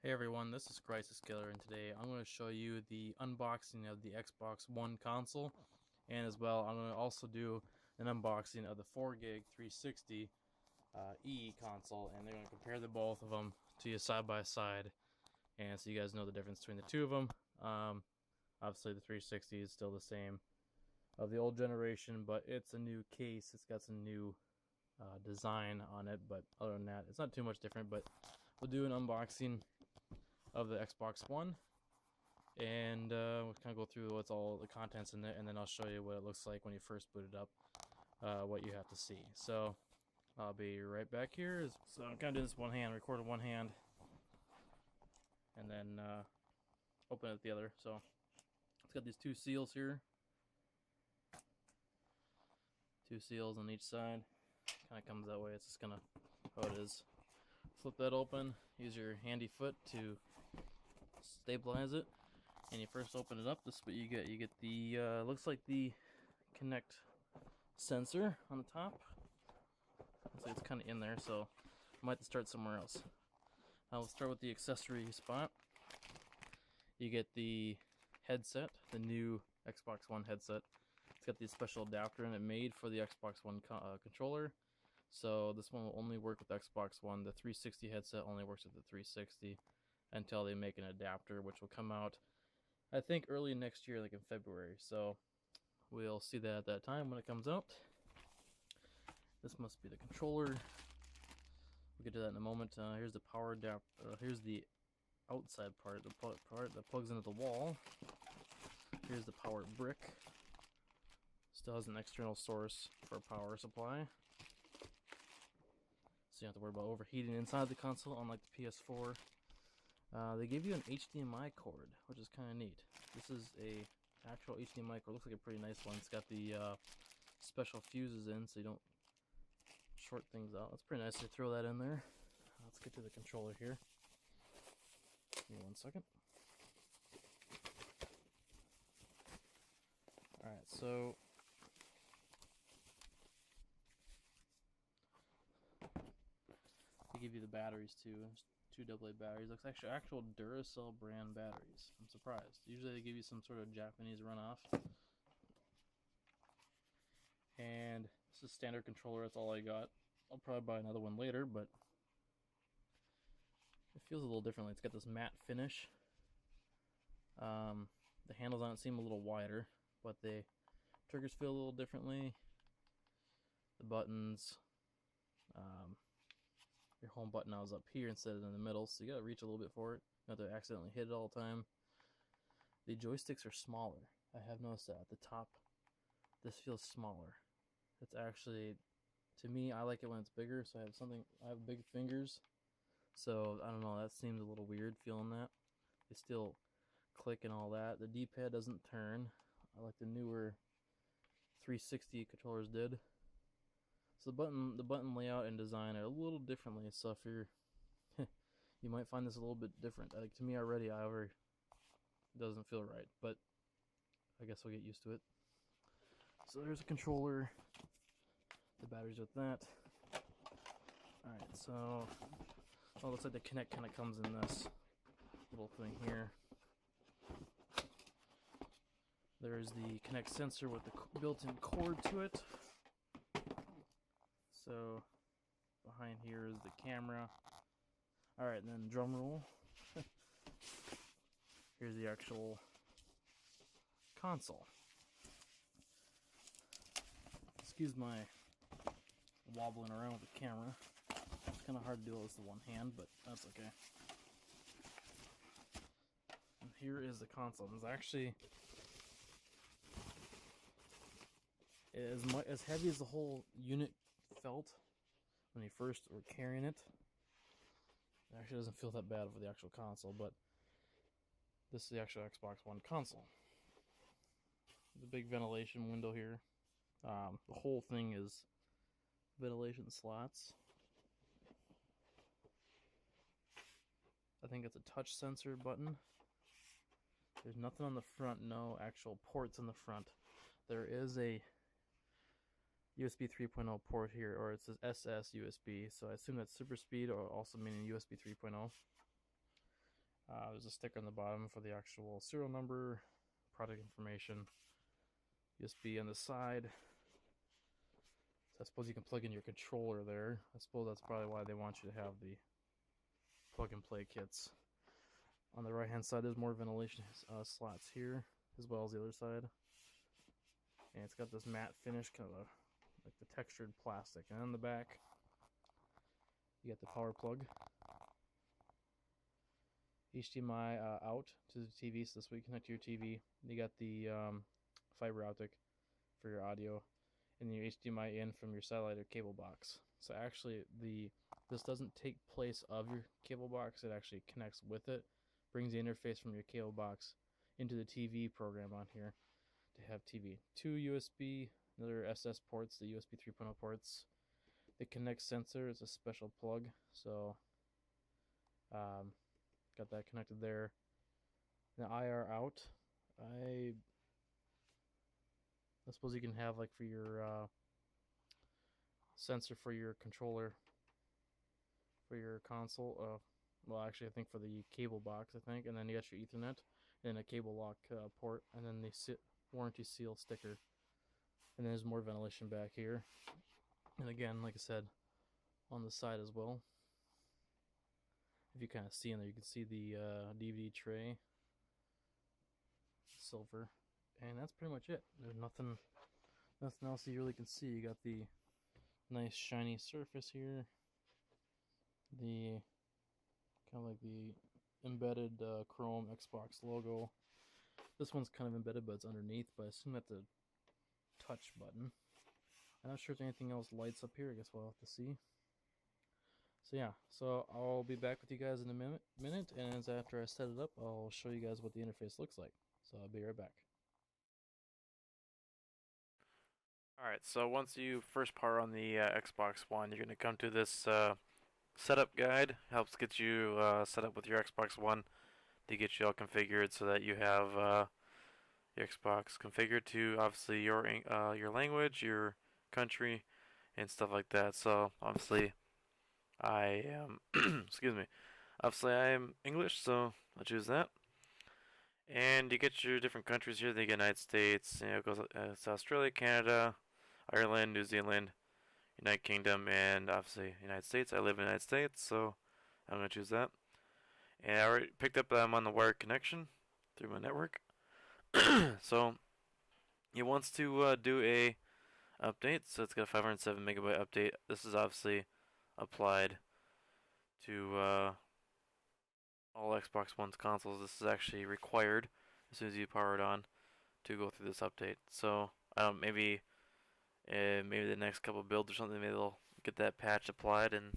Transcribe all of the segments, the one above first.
Hey everyone, this is CRYS1S, and today I'm going to show you the unboxing of the Xbox One console, and as well I'm going to also do an unboxing of the 4GB 360 E console, and they're going to compare the both of them to you side by side, and so you guys know the difference between the two of them. Obviously the 360 is still the same of the old generation, but it's a new case. It's got some new design on it, but other than that it's not too much different. But we'll do an unboxing of the Xbox One, and we'll kind of go through what's all the contents in there, and then I'll show you what it looks like when you first boot it up, what you have to see. So I'll be right back here. So I'm kind of doing this one hand, record with one hand, and then open it with the other. So it's got these two seals here, two seals on each side. Kind of comes that way. It's just gonna how it is. Flip that open, use your handy foot to stabilize it, and you first open it up. This is what you get. You get the looks like the Kinect sensor on the top. Looks like it's kind of in there, so I might have to start somewhere else. I'll start with the accessory spot. You get the headset, the new Xbox One headset. It's got the special adapter in it made for the Xbox One controller. So this one will only work with Xbox One. The 360 headset only works with the 360 until they make an adapter, which will come out, I think, early next year, like in February. So we'll see that at that time when it comes out. This must be the controller. We'll get to that in a moment. Here's the power adapter. Here's the outside part, the part that plugs into the wall. Here's the power brick. Still has an external source for power supply, so you don't have to worry about overheating inside the console, unlike the PS4. They give you an HDMI cord, which is kind of neat. This is a actual HDMI cord. Looks like a pretty nice one. It's got the special fuses in, so you don't short things out. That's pretty nice to throw that in there. Let's get to the controller here. Give me 1 second. Alright, so they give you the batteries too. There's two AA batteries. Looks like actual Duracell brand batteries. I'm surprised. Usually they give you some sort of Japanese runoff. And this is standard controller. That's all I got. I'll probably buy another one later, but it feels a little differently. It's got this matte finish. The handles on it seem a little wider, but the triggers feel a little differently. The buttons, your home button now is up here instead of in the middle, so you gotta reach a little bit for it. You don't have to accidentally hit it all the time. The joysticks are smaller. I have noticed that at the top. This feels smaller. It's actually, to me, I like it when it's bigger. So I have big fingers. So I don't know. That seems a little weird feeling that. They still click and all that. The D-pad doesn't turn. I like the newer 360 controllers did. So the button layout and design are a little differently. So if you're, you might find this a little bit different. Like to me already, it doesn't feel right, but I guess we'll get used to it. So there's a controller. The batteries with that. All right, so it looks like the Kinect kind of comes in this little thing here. There's the Kinect sensor with the built-in cord to it. So behind here is the camera. All right, and then drum roll. Here's the actual console. Excuse my wobbling around with the camera. It's kind of hard to do all this with one hand, but that's okay. And here is the console. It's actually as heavy as the whole unit felt when you first were carrying it. It actually doesn't feel that bad for the actual console, but this is the actual Xbox One console. The big ventilation window here. The whole thing is ventilation slots. I think it's a touch sensor button. There's nothing on the front, no actual ports in the front. There is a USB 3.0 port here, or it says SS USB, so I assume that's super speed, or also meaning USB 3.0. There's a sticker on the bottom for the actual serial number, product information, USB on the side. So I suppose you can plug in your controller there. I suppose that's probably why they want you to have the plug and play kits. On the right hand side, there's more ventilation slots here, as well as the other side. And it's got this matte finish, kind of like the textured plastic. And on the back, you got the power plug, HDMI out to the TV, so this way you connect to your TV. You got the fiber optic for your audio, and your HDMI in from your satellite or cable box. So actually, this doesn't take place of your cable box; it actually connects with it. Brings the interface from your cable box into the TV program on here to have TV. 2 USB, another SS ports, the USB 3.0 ports. The Connect sensor is a special plug, so got that connected there. The IR out, I suppose you can have like for your sensor for your controller, for your console. Well, actually, I think for the cable box, I think, and then you got your Ethernet, and a cable lock port, and then the warranty seal sticker, and then there's more ventilation back here, and again, like I said, on the side as well. If you kind of see in there, you can see the DVD tray, silver, and that's pretty much it. There's nothing else you really can see. You got the nice shiny surface here, the kind of like the embedded chrome Xbox logo. This one's kind of embedded, but it's underneath, but I assume that's a touch button. I'm not sure if anything else lights up here. I guess we'll have to see. So yeah, so I'll be back with you guys in a minute, and after I set it up, I'll show you guys what the interface looks like. So I'll be right back. Alright, so once you first power on the Xbox One, you're going to come to this setup guide. Helps get you set up with your Xbox One to get you all configured so that you have your Xbox configured to obviously your language, your country, and stuff like that. So obviously I am excuse me. Obviously I am English, so I'll choose that. And you get your different countries here. They get United States, it goes it's Australia, Canada, Ireland, New Zealand, United Kingdom, and obviously United States. I live in the United States, so I'm going to choose that. And I already picked up that I'm on the wired connection through my network. So it wants to do a update, so it's got a 507 megabyte update. This is obviously applied to all Xbox One's consoles. This is actually required as soon as you power it on to go through this update. So maybe the next couple builds or something, maybe they'll get that patch applied and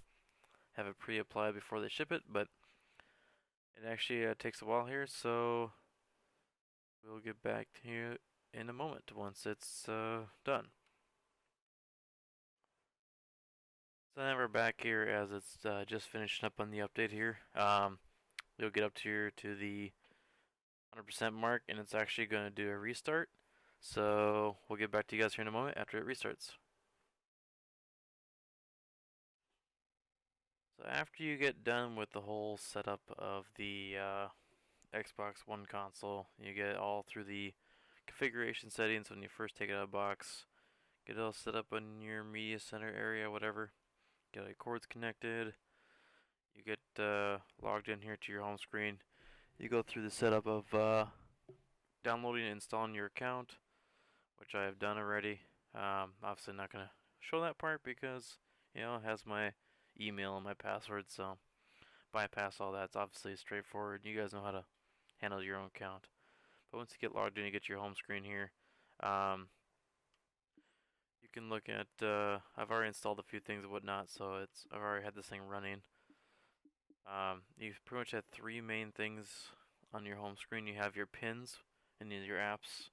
have it pre-applied before they ship it. But it actually takes a while here, so we'll get back to you in a moment once it's done. So now we're back here as it's just finishing up on the update here. You'll get up here to the 100% mark, and it's actually going to do a restart. So we'll get back to you guys here in a moment after it restarts. So after you get done with the whole setup of the Xbox One console, you get all through the configuration settings when you first take it out of the box. Get it all set up in your media center area, whatever. Get your cords connected. You get logged in here to your home screen. You go through the setup of downloading and installing your account, which I have done already. Obviously not going to show that part because, you know, it has my email and my password, so bypass all that. It's obviously straightforward. You guys know how to handle your own account. But once you get logged in, you get your home screen here. You can look at, I've already installed a few things and whatnot, so I've already had this thing running. You pretty much have three main things on your home screen. You have your pins and your apps.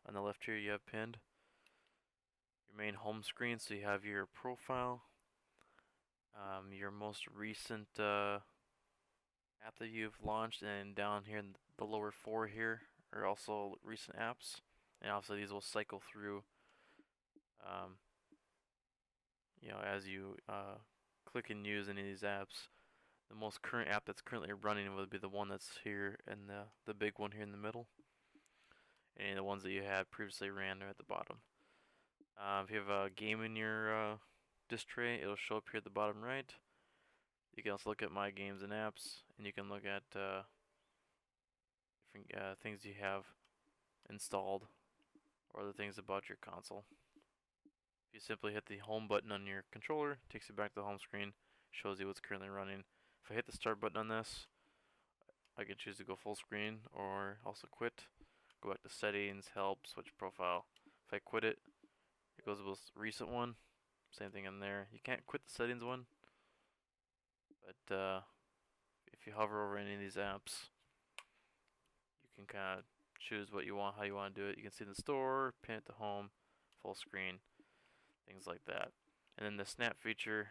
On the left here you have pinned. Your main home screen, so you have your profile. Your most recent app that you've launched, and down here in the lower four here are also recent apps. And obviously these will cycle through you know, as you click and use any of these apps. The most current app that's currently running would be the one that's here, and the big one here in the middle. And the ones that you had previously ran are at the bottom. If you have a game in your disk tray, it'll show up here at the bottom right. You can also look at My Games and Apps, and you can look at different things you have installed, or the things about your console. If you simply hit the home button on your controller, it takes you back to the home screen, shows you what's currently running. If I hit the start button on this, I can choose to go full screen or also quit. Go back to settings, help, switch profile. If I quit it, it goes with the recent one. Same thing in there. You can't quit the settings one, but if you hover over any of these apps, you can kind of choose what you want, how you want to do it. You can see the store, pin it to home, full screen, things like that. And then the snap feature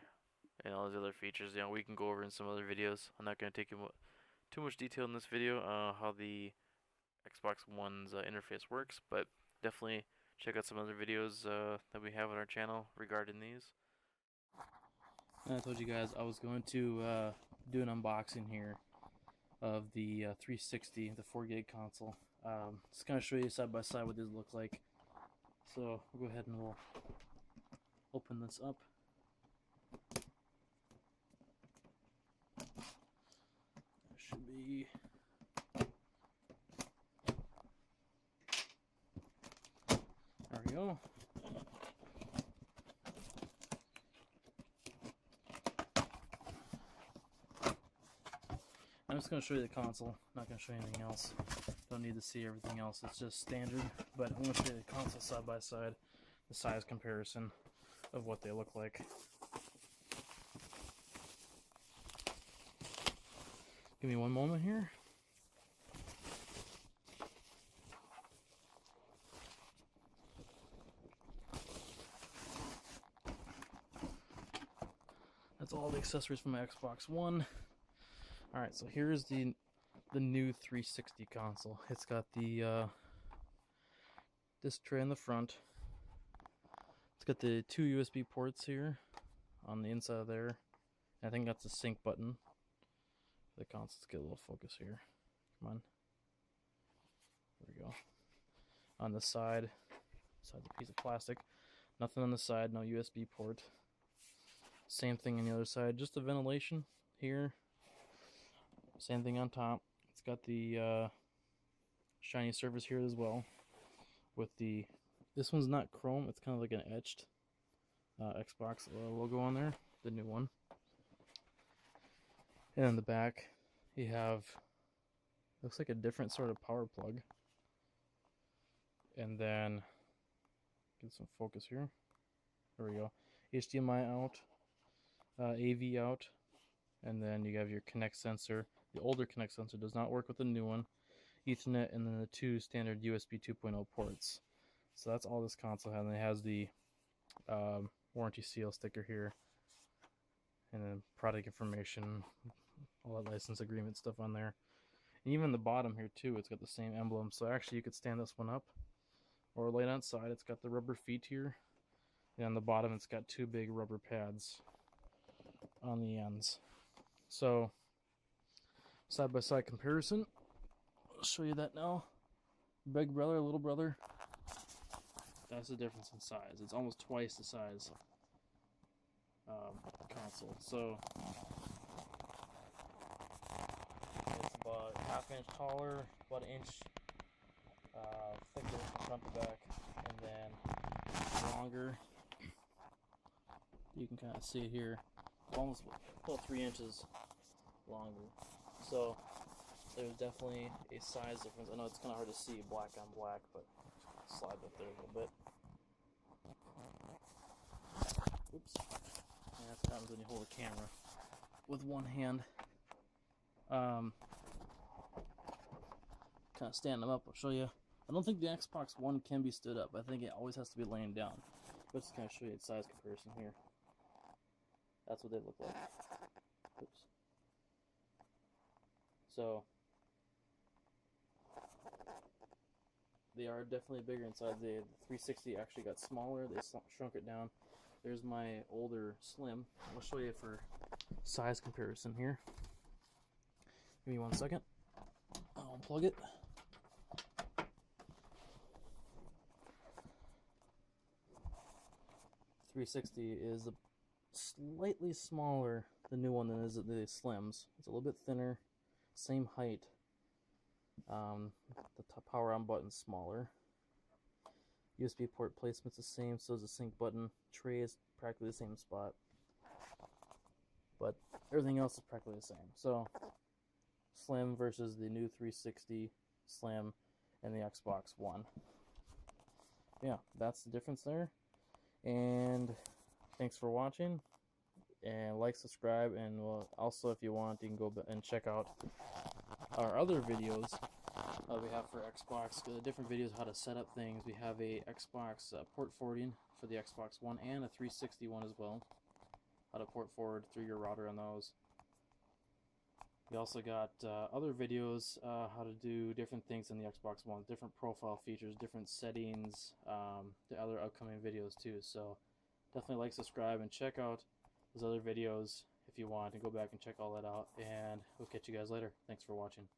and all these other features, we can go over in some other videos. I'm not going to take too much detail in this video how the Xbox One's interface works, but definitely check out some other videos that we have on our channel regarding these. And I told you guys I was going to do an unboxing here of the 360, the 4 gig console. Just kind of show you side by side what these look like. So we'll go ahead and we'll open this up. There should be. There we go. I'm just going to show you the console, not going to show you anything else. Don't need to see everything else, it's just standard. But I'm going to show you the console side by side, the size comparison of what they look like. Give me one moment here. That's all the accessories from my Xbox One. Alright, so here's the new 360 console. It's got the disc tray in the front. It's got the 2 USB ports here on the inside of there. I think that's the sync button. The console, let's get a little focus here. Come on. There we go. On the side, besides a piece of plastic, nothing on the side, no USB port. Same thing on the other side, just the ventilation here. Same thing on top. It's got the shiny surface here as well. With this one's not chrome, it's kind of like an etched Xbox logo on there, the new one. And in the back, you have, looks like a different sort of power plug. And then, get some focus here. There we go. HDMI out, AV out, and then you have your Connect sensor. The older Connect sensor does not work with the new one. Ethernet, and then the 2 standard USB 2.0 ports. So that's all this console has. And it has the warranty seal sticker here, and then product information, all that license agreement stuff on there. And even the bottom here too, it's got the same emblem. So actually you could stand this one up or lay it on its side. It's got the rubber feet here, and on the bottom it's got 2 big rubber pads on the ends. So side by side comparison, I'll show you that now. Big brother, little brother, that's the difference in size. It's almost twice the size console. So it's about ½ inch taller, about an inch thicker from front to back, and then longer. You can kind of see it here, almost about 3 inches longer. So there's definitely a size difference. I know it's kind of hard to see black on black, but slide that there a little bit. Oops. And that's what happens when you hold a camera with one hand. Kind of stand them up, I'll show you. I don't think the Xbox One can be stood up. I think it always has to be laying down. But just kind of show you the size comparison here. That's what they look like. Oops. So they are definitely bigger inside. The 360 actually got smaller. They shrunk it down. there's my older Slim. I'll show you for size comparison here. Give me 1 second. I'll unplug it. .360 is slightly smaller, the new one, than is the Slims. It's a little bit thinner, same height. The top power on button's smaller. USB port placement's the same, so is the sync button. Tray is practically the same spot, but everything else is practically the same. So, Slim versus the new 360 Slim and the Xbox One. Yeah, that's the difference there. And thanks for watching. And like, subscribe, and also, if you want, you can go and check out our other videos we have for Xbox. Different videos how to set up things. We have a Xbox port forwarding for the Xbox One and a 360 one as well. How to port forward through your router on those. We also got other videos how to do different things in the Xbox One, different profile features, different settings, the other upcoming videos too. So definitely like, subscribe, and check out those other videos if you want, and go back and check all that out. And we'll catch you guys later. Thanks for watching.